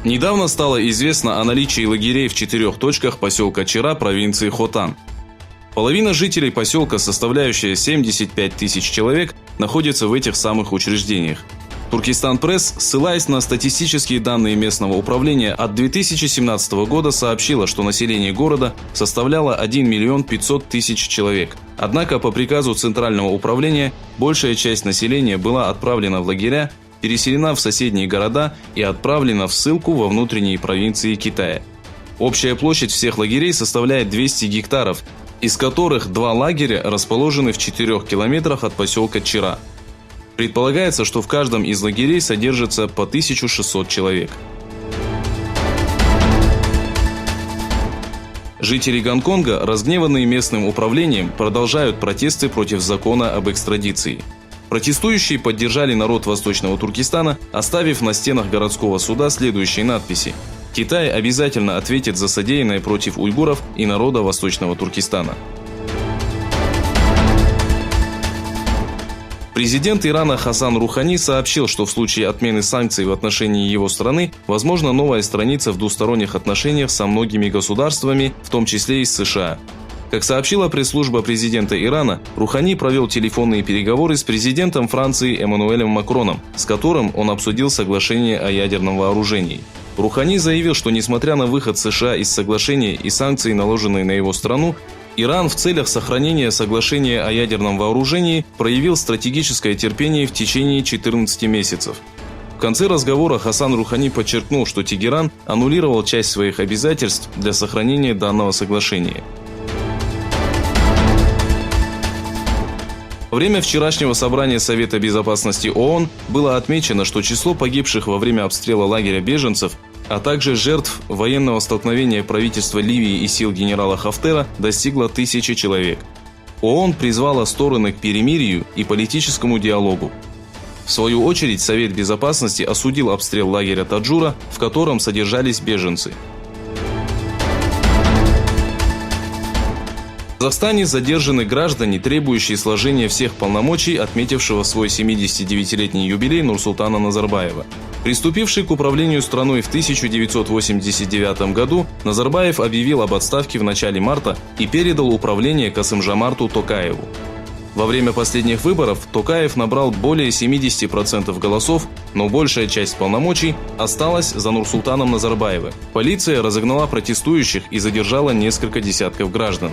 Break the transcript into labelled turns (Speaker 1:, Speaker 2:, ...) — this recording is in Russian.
Speaker 1: Недавно стало известно о наличии лагерей в 4 точках поселка Чира провинции Хотан. Половина жителей поселка, составляющая 75 тысяч человек, находится в этих самых учреждениях. Туркестан Пресс, ссылаясь на статистические данные местного управления, от 2017 года сообщила, что население города составляло 1 миллион 500 тысяч человек. Однако по приказу Центрального управления большая часть населения была отправлена в лагеря, переселена в соседние города и отправлена в ссылку во внутренние провинции Китая. Общая площадь всех лагерей составляет 200 гектаров, из которых 2 лагеря расположены в 4 километрах от поселка Чира. Предполагается, что в каждом из лагерей содержится по 1600 человек. Жители Гонконга, разгневанные местным управлением, продолжают протесты против закона об экстрадиции. Протестующие поддержали народ Восточного Туркестана, оставив на стенах городского суда следующие надписи: «Китай обязательно ответит за содеянное против уйгуров и народа Восточного Туркестана». Президент Ирана Хасан Рухани сообщил, что в случае отмены санкций в отношении его страны возможна новая страница в двусторонних отношениях со многими государствами, в том числе и с США. Как сообщила пресс-служба президента Ирана, Рухани провел телефонные переговоры с президентом Франции Эммануэлем Макроном, с которым он обсудил соглашение о ядерном вооружении. Рухани заявил, что несмотря на выход США из соглашения и санкции, наложенные на его страну, Иран в целях сохранения соглашения о ядерном вооружении проявил стратегическое терпение в течение 14 месяцев. В конце разговора Хасан Рухани подчеркнул, что Тегеран аннулировал часть своих обязательств для сохранения данного соглашения. Во время вчерашнего собрания Совета Безопасности ООН было отмечено, что число погибших во время обстрела лагеря беженцев, а также жертв военного столкновения правительства Ливии и сил генерала Хафтера достигло 1000 человек. ООН призвала стороны к перемирию и политическому диалогу. В свою очередь Совет Безопасности осудил обстрел лагеря Таджура, в котором содержались беженцы. В Казахстане задержаны граждане, требующие сложения всех полномочий отметившего свой 79-летний юбилей Нурсултана Назарбаева. Приступивший к управлению страной в 1989 году, Назарбаев объявил об отставке в начале марта и передал управление Касым-Жомарту Токаеву. Во время последних выборов Токаев набрал более 70% голосов, но большая часть полномочий осталась за Нурсултаном Назарбаевым. Полиция разогнала протестующих и задержала несколько десятков граждан.